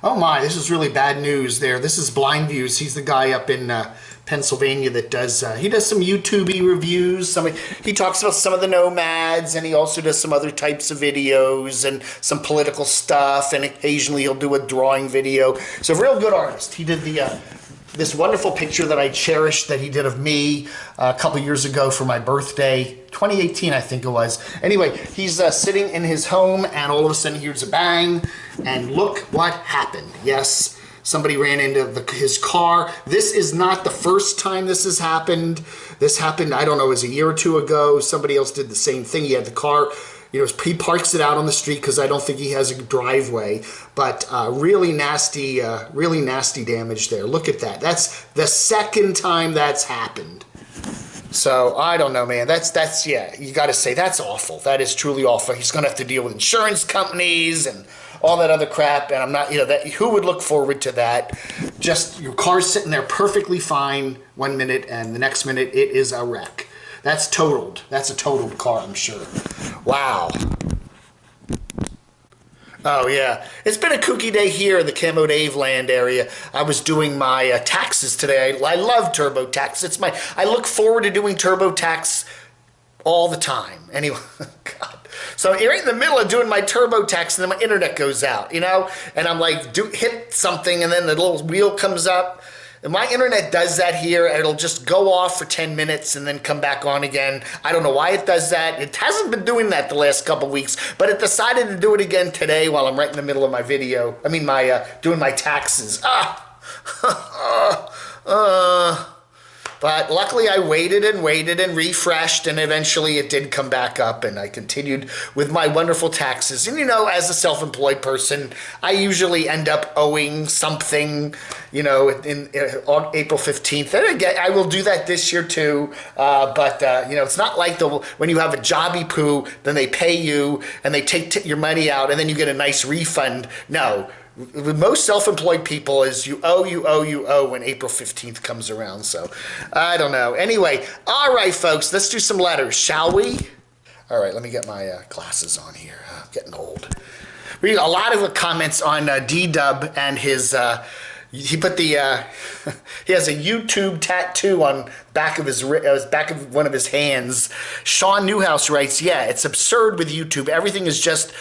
Oh my, this is really bad news there. This is BlindViews. He's the guy up in Pennsylvania that does, he does some YouTube-y reviews. He talks about some of the nomads, and he also does some other types of videos and some political stuff, and occasionally he'll do a drawing video. So a real good artist. He did this wonderful picture that I cherished that he did of me a couple years ago for my birthday, 2018 I think it was. Anyway, he's sitting in his home, and all of a sudden here's a bang, and look what happened. Yes, somebody ran into his car. This is not the first time this has happened. This happened, I don't know, it was a year or two ago. Somebody else did the same thing. He had the car, he parks it out on the street because I don't think he has a driveway. But really nasty damage there. Look at that. That's the second time that's happened. So I don't know, man. That's yeah. You got to say that's awful. That is truly awful. He's gonna have to deal with insurance companies and all that other crap. And I'm not, who would look forward to that? Just your car's sitting there perfectly fine 1 minute, and the next minute it is a wreck. That's totaled. That's a totaled car, I'm sure. Wow. Oh, yeah. It's been a kooky day here in the camodave land area. I was doing my taxes today. I love TurboTax. I look forward to doing TurboTax all the time. Anyway, God. So I'm right in the middle of doing my TurboTax, and then my internet goes out, And I'm like, hit something, and then the little wheel comes up. And my internet does that here. It'll just go off for 10 minutes and then come back on again. I don't know why it does that. It hasn't been doing that the last couple weeks, but it decided to do it again today while I'm right in the middle of my video. Doing my taxes. But luckily I waited and refreshed, and eventually it did come back up, and I continued with my wonderful taxes. And as a self-employed person, I usually end up owing something, in April 15th. And again, I will do that this year too. But it's not like when you have a jobby poo, then they pay you and they take your money out and then you get a nice refund. No. With most self-employed people is you owe when April 15th comes around. So I don't know. Anyway, all right, folks, let's do some letters, shall we? All right, let me get my glasses on here. I'm getting old. We got a lot of comments on D-Dub and his, he put he has a YouTube tattoo on back of back of one of his hands. Sean Newhouse writes, yeah, it's absurd with YouTube. Everything is just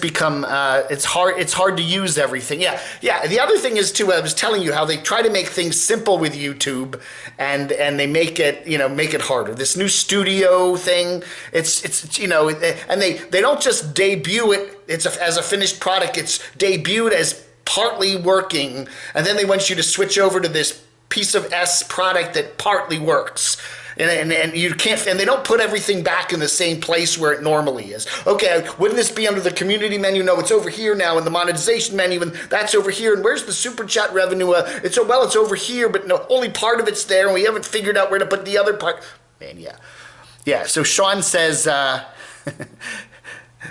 become it's hard to use everything. Yeah. The other thing is too, I was telling you how they try to make things simple with YouTube, and they make it harder. This new studio thing, it's and they don't just debut it as a finished product. It's debuted as partly working, and then they want you to switch over to this piece of S product that partly works. And you can't, and they don't put everything back in the same place where it normally is. Okay, wouldn't this be under the community menu? No, it's over here now in the monetization menu, and that's over here. And where's the super chat revenue? It's over here, but no, only part of it's there, and we haven't figured out where to put the other part. Man, yeah. So Sean says,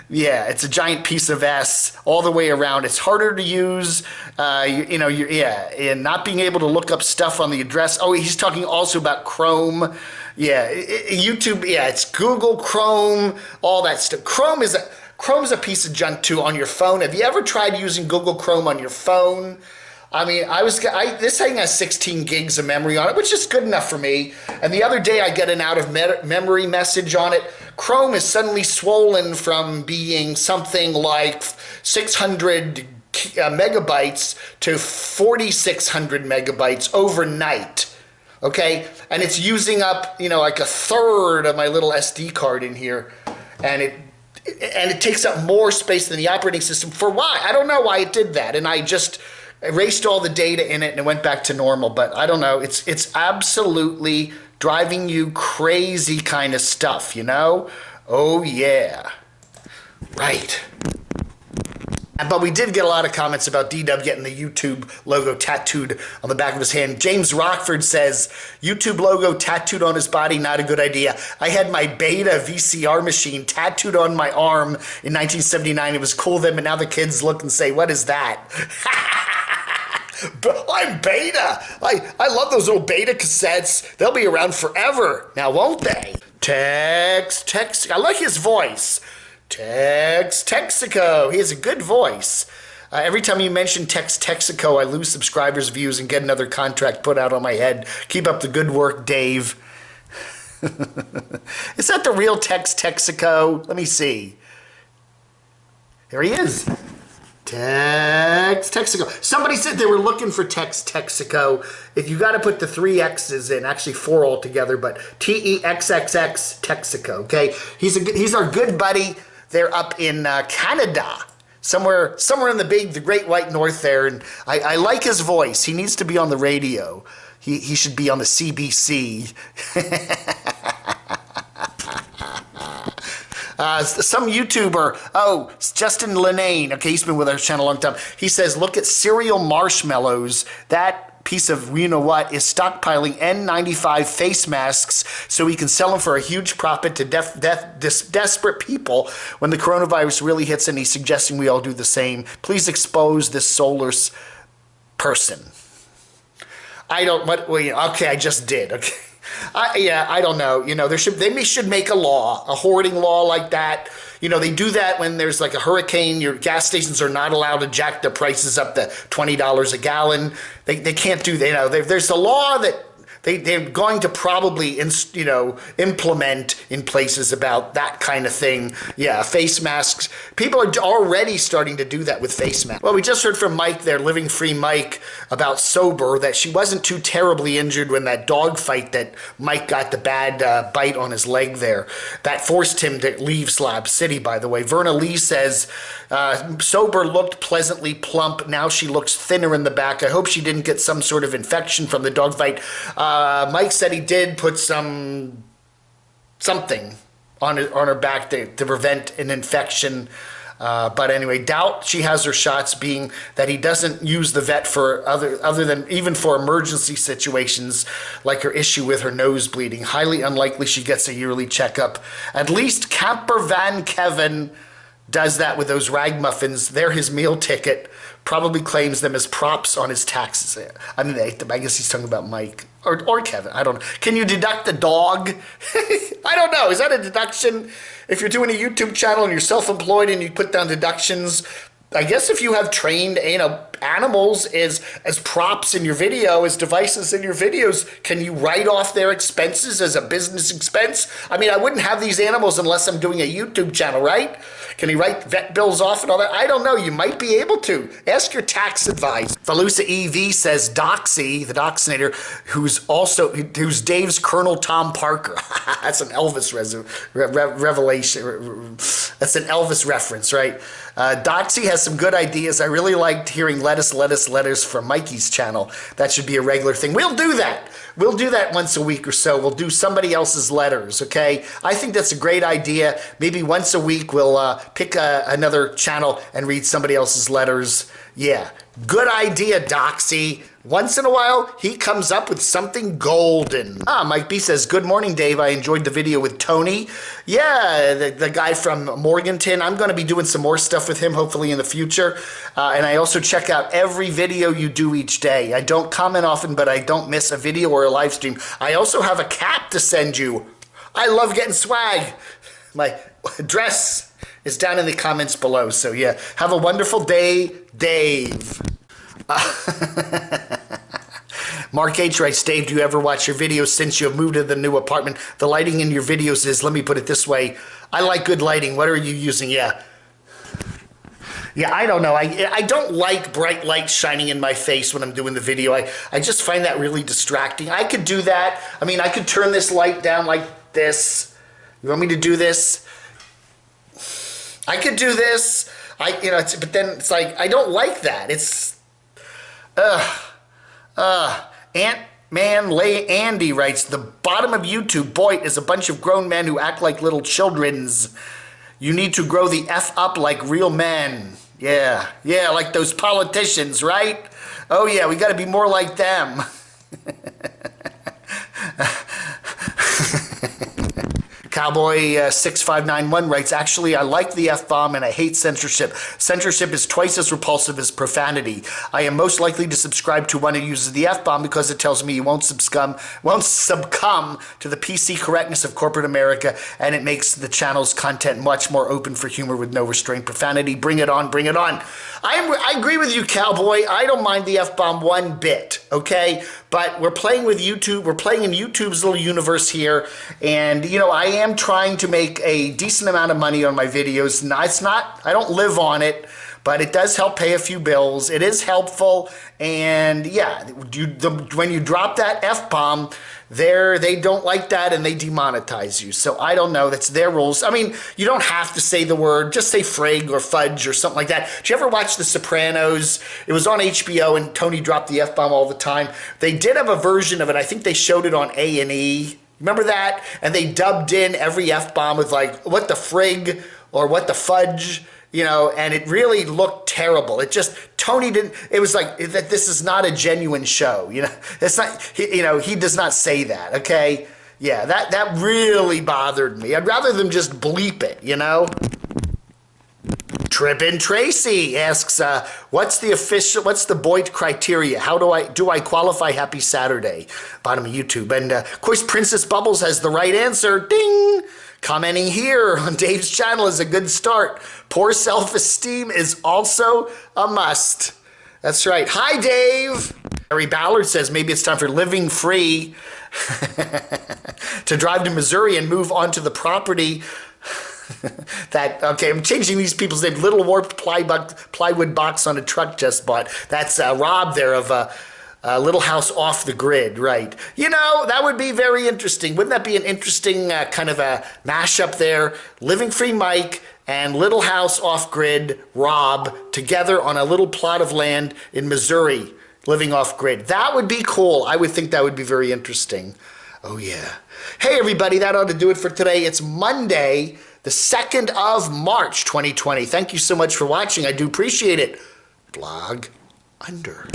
yeah, it's a giant piece of S all the way around. It's harder to use, and not being able to look up stuff on the address. Oh, he's talking also about Chrome. Yeah, YouTube, yeah, it's Google, Chrome, all that stuff. Chrome's a piece of junk too on your phone. Have you ever tried using Google Chrome on your phone? This thing has 16 gigs of memory on it, which is good enough for me. And the other day I get an out of memory message on it. Chrome is suddenly swollen from being something like 600 megabytes to 4,600 megabytes overnight. Okay, and it's using up like a third of my little SD card in here, and it takes up more space than the operating system. For why? I don't know why it did that, and I just erased all the data in it and it went back to normal. But I don't know. It's absolutely driving you crazy kind of stuff, Oh yeah, right. But we did get a lot of comments about D-Dub getting the YouTube logo tattooed on the back of his hand. James Rockford says, YouTube logo tattooed on his body, not a good idea. I had my Beta VCR machine tattooed on my arm in 1979. It was cool then, but now the kids look and say, what is that? I'm Beta. I love those little Beta cassettes. They'll be around forever. Now, won't they? Text. I like his voice. Texico. He has a good voice. Every time you mention Texaco, I lose subscribers, views, and get another contract put out on my head. Keep up the good work, Dave. Is that the real Texaco? Let me see. Here he is. Texaco. Somebody said they were looking for Texaco. If you got to put the 3 X's in, actually 4 altogether, but TEXXX Texaco. Okay, he's our good buddy. They're up in Canada, somewhere in the Great White North there, and I like his voice. He needs to be on the radio. He should be on the CBC. Some YouTuber, Justin Linane, okay, he's been with our channel a long time. He says, look at cereal marshmallows. That piece of you-know-what is stockpiling N95 face masks so he can sell them for a huge profit to desperate people when the coronavirus really hits, and he's suggesting we all do the same. Please expose this soulless person. Okay, I just did, okay. I don't know. They should make a law, a hoarding law like that. They do that when there's like a hurricane. Your gas stations are not allowed to jack the prices up to $20 a gallon. They can't do that. There's a law that they're going to probably implement in places about that kind of thing. Yeah, face masks. People are already starting to do that with face masks. Well, we just heard from Mike there, Living Free Mike, about Sober, that she wasn't too terribly injured when that dog fight that Mike got the bad bite on his leg there. That forced him to leave Slab City, by the way. Verna Lee says, Sober looked pleasantly plump. Now she looks thinner in the back. I hope she didn't get some sort of infection from the dog fight. Mike said he did put something on her back to prevent an infection. But anyway, doubt she has her shots, being that he doesn't use the vet for other than even for emergency situations like her issue with her nose bleeding. Highly unlikely she gets a yearly checkup. At least Camper Van Kevin does that with those ragamuffins. They're his meal ticket. Probably claims them as props on his taxes. I mean, I guess he's talking about Mike or Kevin. I don't know. Can you deduct the dog? I don't know. Is that a deduction? If you're doing a YouTube channel and you're self-employed and you put down deductions, I guess if you have trained, animals as props in your video, as devices in your videos, can you write off their expenses as a business expense? I mean, I wouldn't have these animals unless I'm doing a YouTube channel, right? Can he write vet bills off and all that? I don't know. You might be able to. Ask your tax advisor. Falusa EV says Doxy, the Doxinator, who's Dave's Colonel Tom Parker. That's an Elvis revelation. That's an Elvis reference, right? Doxy has some good ideas. I really liked hearing letters from Mikey's channel. That should be a regular thing. We'll do that. We'll do that once a week or so. We'll do somebody else's letters, okay? I think that's a great idea. Maybe once a week we'll pick another channel and read somebody else's letters. Yeah, good idea, Doxy. Once in a while, he comes up with something golden. Mike B says, good morning, Dave. I enjoyed the video with Tony. Yeah, the guy from Morganton. I'm going to be doing some more stuff with him, hopefully in the future. And I also check out every video you do each day. I don't comment often, but I don't miss a video or a live stream. I also have a cap to send you. I love getting swag. My address is down in the comments below. So yeah, have a wonderful day, Dave. Mark H. writes, Dave, do you ever watch your videos since you have moved to the new apartment? The lighting in your videos is, let me put it this way, I like good lighting. What are you using? Yeah, I don't know. I don't like bright light shining in my face when I'm doing the video. I just find that really distracting. I could do that. I mean, I could turn this light down like this. You want me to do this? I could do this. But then it's like, I don't like that. It's, Ant-Man Lay Andy writes, the bottom of YouTube, boy, is a bunch of grown men who act like little childrens. You need to grow the F up like real men. Yeah, like those politicians, right? Oh yeah, we got to be more like them. Cowboy 6591 writes, actually, I like the F-bomb and I hate censorship. Censorship is twice as repulsive as profanity. I am most likely to subscribe to one who uses the F-bomb because it tells me you won't succumb to the PC correctness of corporate America, and it makes the channel's content much more open for humor with no restraint. Profanity, bring it on, bring it on. I agree with you, Cowboy. I don't mind the F-bomb one bit, okay? But we're playing with YouTube. We're playing in YouTube's little universe here. And, you know, I am trying to make a decent amount of money on my videos. I don't live on it, but it does help pay a few bills. It is helpful. And, yeah, when you drop that F-bomb, they don't like that and they demonetize you. So I don't know. That's their rules. I mean, you don't have to say the word. Just say frig or fudge or something like that. Did you ever watch The Sopranos? It was on HBO and Tony dropped the F-bomb all the time. They did have a version of it. I think they showed it on A&E. Remember that? And they dubbed in every F-bomb with like, what the frig or what the fudge, you know, and it really looked terrible. Tony didn't, it was like, that this is not a genuine show, you know. It's not, he does not say that, okay? Yeah, that really bothered me. I'd rather them just bleep it, you know. Trippin' Tracy asks, what's the Boyd criteria? How do I qualify? Happy Saturday, bottom of YouTube. And of course, Princess Bubbles has the right answer. Ding! Commenting here on Dave's channel is a good start. Poor self-esteem is also a must. That's right. Hi, Dave. Harry Ballard says maybe it's time for Living Free to drive to Missouri and move onto the property. Okay, I'm changing these people's names. Little warped plywood box on a truck just bought. That's Rob there of Little House Off the Grid, right? You know, that would be very interesting. Wouldn't that be an interesting kind of a mashup there? Living Free Mike and Little House Off Grid Rob together on a little plot of land in Missouri, living off grid. That would be cool. I would think that would be very interesting. Oh, yeah. Hey, everybody, that ought to do it for today. It's Monday, the 2nd of March, 2020. Thank you so much for watching. I do appreciate it. Blog under.